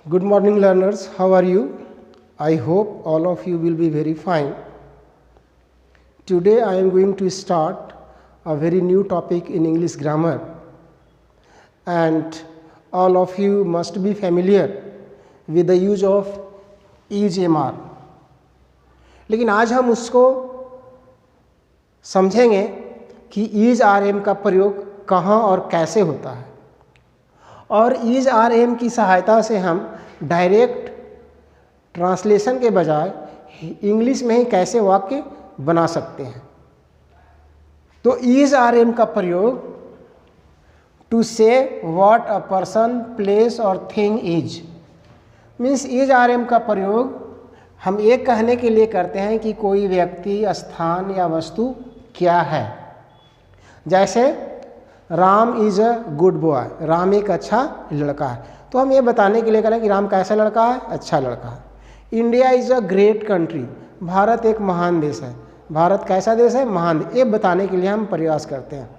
Good morning learners, how are you? I hope all of you will be very fine. Today I am going to start a very new topic in English grammar, and all of you must be familiar with the use of is MR. लेकिन आज हम उसको समझेंगे कि is are am का प्रयोग कहाँ और कैसे होता है, और इज आर एम की सहायता से हम डायरेक्ट ट्रांसलेशन के बजाय इंग्लिश में ही कैसे वाक्य बना सकते हैं। तो इज आर एम का प्रयोग टू से व्हाट अ पर्सन, प्लेस और thing is means is are am का प्रयोग हम ये कहने के लिए करते हैं कि कोई व्यक्ति, स्थान या वस्तु क्या है। जैसे Ram is a good boy, Ram एक अच्छा लड़का है, तो हम ये बताने के लिए करें कि राम कैसा लड़का है, अच्छा लड़का है। India is a great country, Bharat एक महान देश है, भारत कैसा देश है, महान देश, ये बताने के लिए हम प्रयास करते हैं।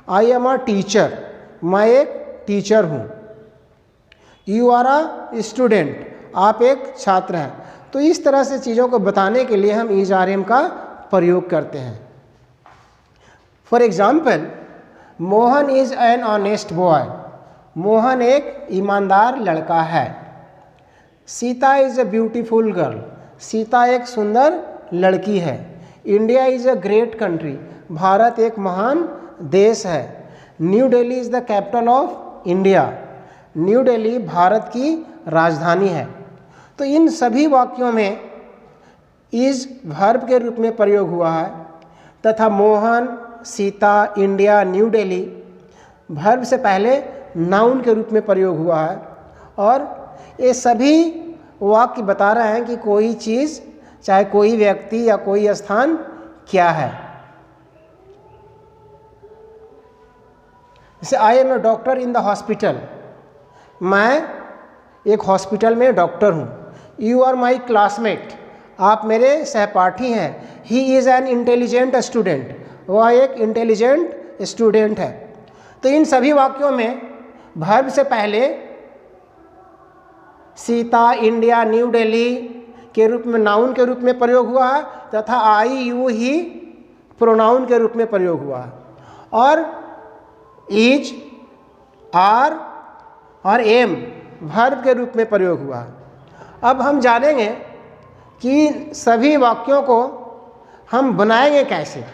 आई एम अ टीचर, मैं एक टीचर हूँ। यू आर अ स्टूडेंट, आप एक छात्र हैं। तो इस तरह से चीज़ों को बताने के लिए हम इज आर एम का प्रयोग करते हैं। For example, Mohan is an honest boy, Mohan एक ईमानदार लड़का है। Sita is a beautiful girl, Sita एक सुंदर लड़की है। India is a great country, Bharat एक महान देश है। New Delhi is the capital of India, new Delhi Bharat की राजधानी है। तो इन सभी वाक्यों में इज वर्ब के रूप में प्रयोग हुआ है, तथा Mohan, Sita, India, new Delhi verb से पहले नाउन के रूप में प्रयोग हुआ है। और ये सभी वाक्य बता रहे हैं कि कोई चीज़, चाहे कोई व्यक्ति या कोई स्थान क्या है। जैसे I am a doctor in the hospital, मैं एक हॉस्पिटल में डॉक्टर हूँ। यू आर माई क्लासमेट, आप मेरे सहपाठी हैं। He is an intelligent student, वह एक इंटेलिजेंट स्टूडेंट है। तो इन सभी वाक्यों में वर्ब से पहले सीता, इंडिया, न्यू दिल्ली के रूप में नाउन के रूप में प्रयोग हुआ है, तथा आई, यू, ही प्रोनाउन के रूप में प्रयोग हुआ है। और इज, आर और एम वर्ब के रूप में प्रयोग हुआ है। अब हम जानेंगे कि सभी वाक्यों को हम बनाएंगे कैसे,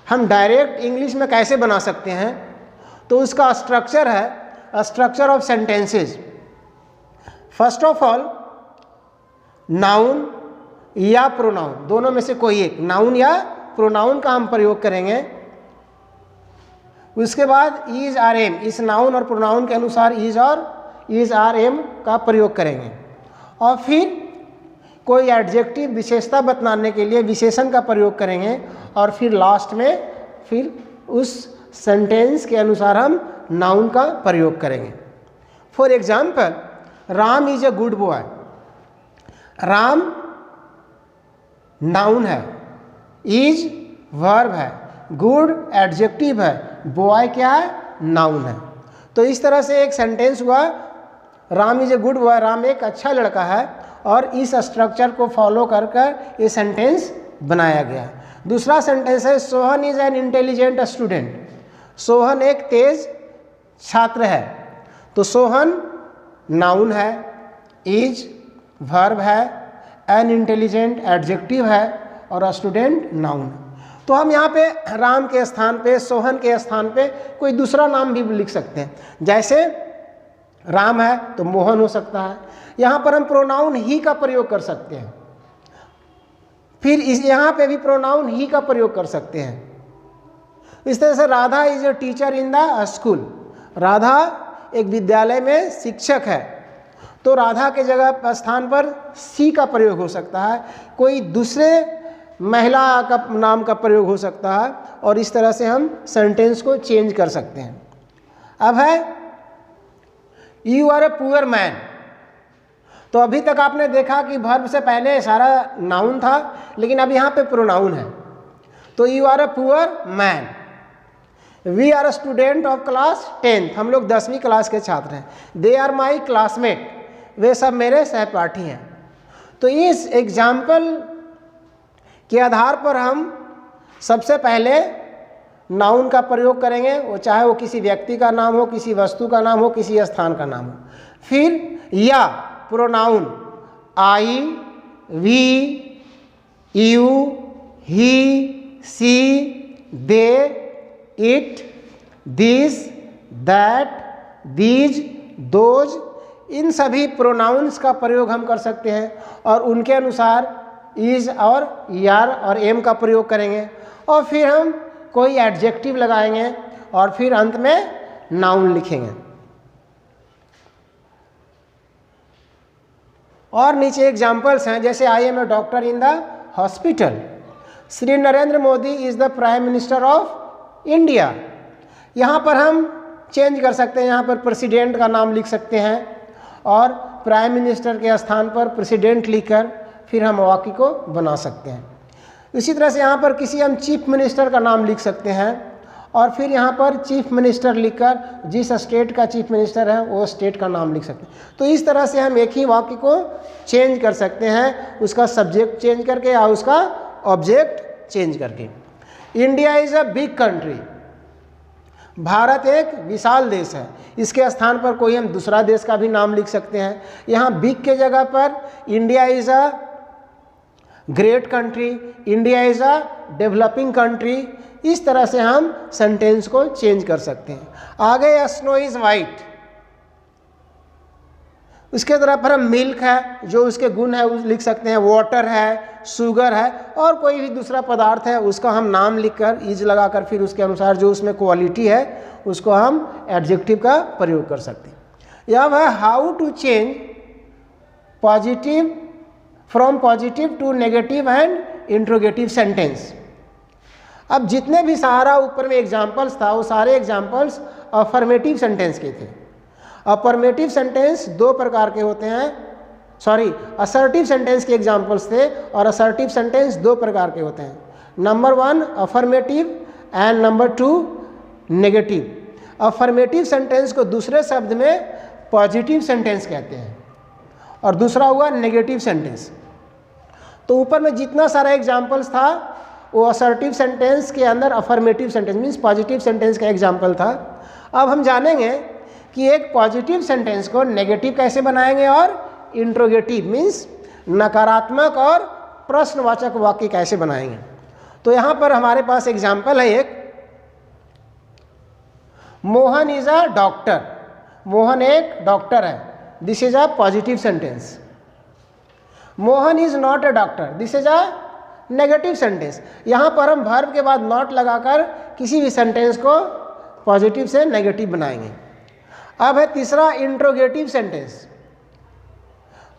हम डायरेक्ट इंग्लिश में कैसे बना सकते हैं। तो उसका स्ट्रक्चर है structure of sentences. First of all, noun या प्रोनाउन, दोनों में से कोई एक, नाउन या प्रोनाउन का हम प्रयोग करेंगे। उसके बाद इज आर एम, इस नाउन और प्रोनाउन के अनुसार इज और इज आर एम का प्रयोग करेंगे। और फिर कोई एडजेक्टिव, विशेषता बताने के लिए विशेषण का प्रयोग करेंगे। और फिर लास्ट में फिर उस सेंटेंस के अनुसार हम नाउन का प्रयोग करेंगे। For example, Ram is a good boy, Ram noun है, इज वर्ब है, गुड एडजेक्टिव है, बॉय क्या है, नाउन है। तो इस तरह से एक सेंटेंस हुआ, Ram is a good boy, Ram एक अच्छा लड़का है। और इस स्ट्रक्चर को फॉलो कर ये सेंटेंस बनाया गया। दूसरा सेंटेंस है, Sohan is an intelligent student, Sohan एक तेज छात्र है। तो सोहन नाउन है, इज वर्ब है, एन इंटेलिजेंट एडजेक्टिव है, और स्टूडेंट नाउन है। तो हम यहाँ पे राम के स्थान पे, सोहन के स्थान पे कोई दूसरा नाम भी लिख सकते हैं। जैसे राम है तो मोहन हो सकता है। यहाँ पर हम प्रोनाउन ही का प्रयोग कर सकते हैं। फिर यहाँ पे भी प्रोनाउन ही का प्रयोग कर सकते हैं। इस तरह से Radha is a teacher in the school, Radha एक विद्यालय में शिक्षक है। तो राधा के जगह स्थान पर सी का प्रयोग हो सकता है, कोई दूसरे महिला का नाम का प्रयोग हो सकता है, और इस तरह से हम सेंटेंस को चेंज कर सकते हैं। अब है you are a poor man. तो अभी तक आपने देखा कि वर्ब से पहले सारा नाउन था, लेकिन अब यहाँ पे प्रोनाउन है। तो you are a poor man, we are student of class 10th, हम लोग 10वीं क्लास के छात्र हैं। दे आर माई क्लासमेट, वे सब मेरे सहपाठी हैं। तो इस एग्जाम्पल के आधार पर हम सबसे पहले नाउन का प्रयोग करेंगे, वो चाहे वो किसी व्यक्ति का नाम हो, किसी वस्तु का नाम हो, किसी स्थान का नाम हो। फिर या pronoun I, we, you, he, she, they, it, this, that, these, those, इन सभी प्रोनाउंस का प्रयोग हम कर सकते हैं और उनके अनुसार इज और यार और एम का प्रयोग करेंगे और फिर हम कोई एडजेक्टिव लगाएंगे और फिर अंत में नाउन लिखेंगे। और नीचे एग्जाम्पल्स हैं, जैसे I am a doctor in the hospital, Shri Narendra Modi is the prime minister of India. यहाँ पर हम चेंज कर सकते हैं, यहाँ पर प्रेसिडेंट का नाम लिख सकते हैं और प्राइम मिनिस्टर के स्थान पर प्रेसिडेंट लिखकर फिर हम वाक्य को बना सकते हैं। इसी तरह से यहाँ पर किसी हम चीफ मिनिस्टर का नाम लिख सकते हैं और फिर यहाँ पर चीफ मिनिस्टर लिखकर जिस स्टेट का चीफ मिनिस्टर है वो स्टेट का नाम लिख सकते हैं। तो इस तरह से हम एक ही वाक्य को चेंज कर सकते हैं, उसका सब्जेक्ट चेंज करके या उसका ऑब्जेक्ट चेंज करके। India is a big country, Bharat एक विशाल देश है, इसके स्थान पर कोई हम दूसरा देश का भी नाम लिख सकते हैं। यहाँ बिग के जगह पर India is a great country, India is a developing country, इस तरह से हम सेंटेंस को चेंज कर सकते हैं। आगे स्नो इज़ वाइट, उसके तरफ पर हम मिल्क है जो उसके गुण है उस लिख सकते हैं, वाटर है, शुगर है और कोई भी दूसरा पदार्थ है उसका हम नाम लिखकर इज लगाकर फिर उसके अनुसार जो उसमें क्वालिटी है उसको हम एडजेक्टिव का प्रयोग कर सकते हैं। यह है how to change positive from positive to negative and interrogative sentence. अब जितने भी सारा ऊपर में एग्जाम्पल्स था वो सारे एग्जाम्पल्स अफर्मेटिव सेंटेंस के थे। अफर्मेटिव सेंटेंस दो प्रकार के होते हैं, असर्टिव सेंटेंस के एग्जाम्पल्स थे और असर्टिव सेंटेंस दो प्रकार के होते हैं। Number 1 affirmative and number 2 negative. Affirmative sentence को दूसरे शब्द में पॉजिटिव सेंटेंस कहते हैं और दूसरा हुआ नेगेटिव सेंटेंस। तो ऊपर में जितना सारा एग्जाम्पल्स था वो असर्टिव सेंटेंस के अंदर affirmative sentence means positive sentence का एग्जाम्पल था। अब हम जानेंगे कि एक पॉजिटिव सेंटेंस को नेगेटिव कैसे बनाएंगे और इंट्रोगेटिव मीन्स नकारात्मक और प्रश्नवाचक वाक्य कैसे बनाएंगे। तो यहाँ पर हमारे पास एग्जाम्पल है एक, Mohan is a doctor, Mohan एक डॉक्टर है, this is a positive sentence. Mohan is not a doctor, this is a negative sentence. यहाँ पर हम वर्ब के बाद नॉट लगाकर किसी भी सेंटेंस को पॉजिटिव से नेगेटिव बनाएंगे। अब है तीसरा इंट्रोगेटिव सेंटेंस।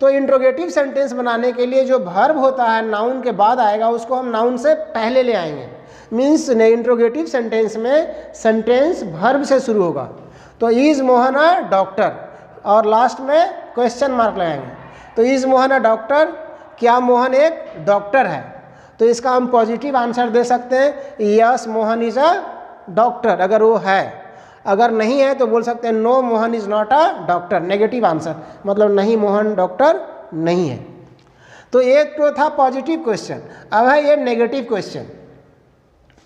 तो इंट्रोगेटिव सेंटेंस बनाने के लिए जो वर्ब होता है नाउन के बाद आएगा उसको हम नाउन से पहले ले आएंगे। मीन्स इंट्रोगेटिव सेंटेंस में सेंटेंस वर्ब से शुरू होगा। तो इज मोहन अ डॉक्टर और लास्ट में क्वेश्चन मार्क लगाएंगे। तो इज मोहन अ डॉक्टर, क्या मोहन एक डॉक्टर है? तो इसका हम पॉजिटिव आंसर दे सकते हैं yes Mohan is a doctor अगर वो है। अगर नहीं है तो बोल सकते हैं no Mohan is not a doctor, negative answer, मतलब नहीं मोहन डॉक्टर नहीं है। तो एक तो था पॉजिटिव क्वेश्चन, अब है ये नेगेटिव क्वेश्चन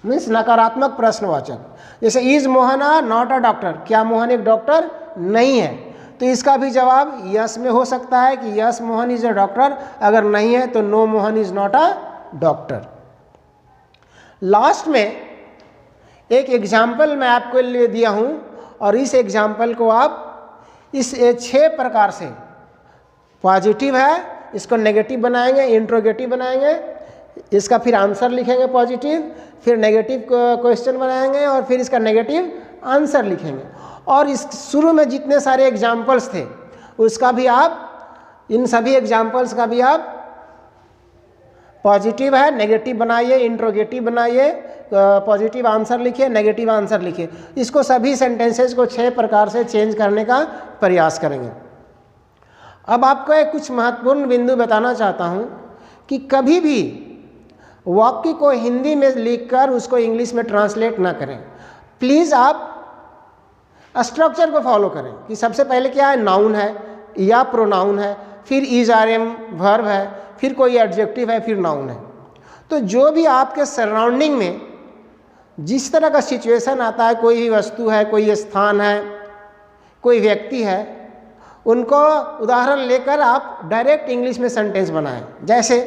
मीन्स नकारात्मक प्रश्नवाचक। जैसे is Mohan a not a doctor, क्या मोहन एक डॉक्टर नहीं है? तो इसका भी जवाब यस में हो सकता है कि yes Mohan is a doctor, अगर नहीं है तो no Mohan is not a doctor. Last में एक एग्जाम्पल मैं आपके लिए दिया हूँ और इस एग्जाम्पल को आप इस 6 प्रकार से, पॉजिटिव है इसको नेगेटिव बनाएंगे, इंट्रोगेटिव बनाएंगे, इसका फिर आंसर लिखेंगे पॉजिटिव, फिर नेगेटिव क्वेश्चन बनाएंगे और फिर इसका नेगेटिव आंसर लिखेंगे। और इस शुरू में जितने सारे एग्जाम्पल्स थे उसका भी आप, इन सभी एग्जाम्पल्स का भी आप पॉजिटिव है नेगेटिव बनाइए, इंट्रोगेटिव बनाइए, पॉजिटिव आंसर लिखिए, नेगेटिव आंसर लिखिए। इसको सभी सेंटेंसेस को 6 प्रकार से चेंज करने का प्रयास करेंगे। अब आपको एक कुछ महत्वपूर्ण बिंदु बताना चाहता हूँ कि कभी भी वाक्य को हिंदी में लिखकर उसको इंग्लिश में ट्रांसलेट ना करें। प्लीज़ आप स्ट्रक्चर को फॉलो करें कि सबसे पहले क्या है, नाउन है, या प्रोनाउन है, फिर इज आर एम वर्ब है, फिर कोई एडजेक्टिव है, फिर नाउन है। तो जो भी आपके सराउंडिंग में जिस तरह का सिचुएशन आता है, कोई भी वस्तु है, कोई स्थान है, कोई व्यक्ति है, उनको उदाहरण लेकर आप डायरेक्ट इंग्लिश में सेंटेंस बनाएं। जैसे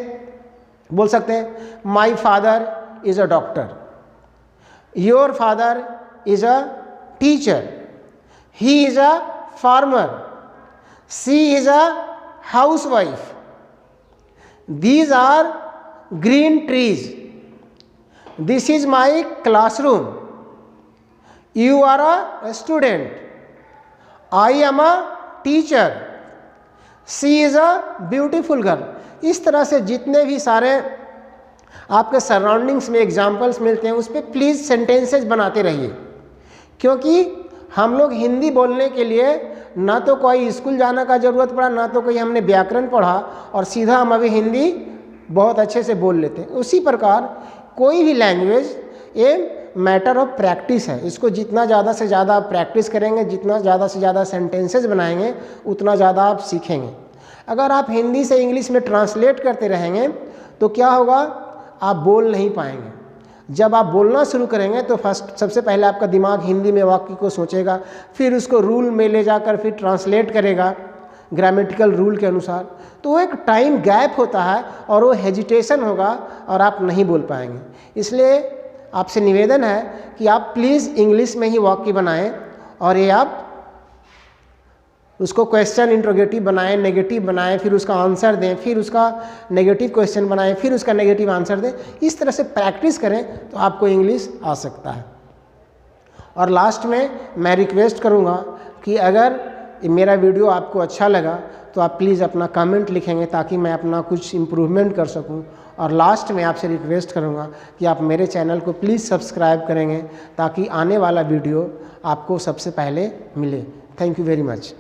बोल सकते हैं my father is a doctor, your father is a teacher, he is a farmer, she is a housewife, these are green trees, this is my classroom, you are a student, I am a teacher, she is a beautiful girl. इस तरह से जितने भी सारे आपके surroundings में examples मिलते हैं उस पर प्लीज़ सेंटेंसेस बनाते रहिए, क्योंकि हम लोग हिंदी बोलने के लिए ना तो कोई स्कूल जाने का ज़रूरत पड़ा, ना तो कोई हमने व्याकरण पढ़ा, और सीधा हम अभी हिंदी बहुत अच्छे से बोल लेते हैं। उसी प्रकार कोई भी लैंग्वेज ये मैटर ऑफ प्रैक्टिस है। इसको जितना ज़्यादा से ज़्यादा आप प्रैक्टिस करेंगे, जितना ज़्यादा से ज़्यादा सेंटेंसेस बनाएंगे, उतना ज़्यादा आप सीखेंगे। अगर आप हिंदी से इंग्लिश में ट्रांसलेट करते रहेंगे तो क्या होगा, आप बोल नहीं पाएंगे। जब आप बोलना शुरू करेंगे तो सबसे पहले आपका दिमाग हिंदी में वाक्य को सोचेगा, फिर उसको रूल में ले जाकर फिर ट्रांसलेट करेगा ग्रामेटिकल रूल के अनुसार। तो वो एक टाइम गैप होता है और वो हेजिटेशन होगा और आप नहीं बोल पाएंगे। इसलिए आपसे निवेदन है कि आप प्लीज़ इंग्लिश में ही वाक्य बनाएं, और ये आप उसको क्वेश्चन इंट्रोगेटिव बनाएं, नेगेटिव बनाएं, फिर उसका आंसर दें, फिर उसका नेगेटिव क्वेश्चन बनाएं, फिर उसका नेगेटिव आंसर दें। इस तरह से प्रैक्टिस करें तो आपको इंग्लिश आ सकता है। और लास्ट में मैं रिक्वेस्ट करूँगा कि अगर मेरा वीडियो आपको अच्छा लगा तो आप प्लीज़ अपना कमेंट लिखेंगे ताकि मैं अपना कुछ इम्प्रूवमेंट कर सकूं। और लास्ट में आपसे रिक्वेस्ट करूंगा कि आप मेरे चैनल को प्लीज़ सब्सक्राइब करेंगे ताकि आने वाला वीडियो आपको सबसे पहले मिले। Thank you very much.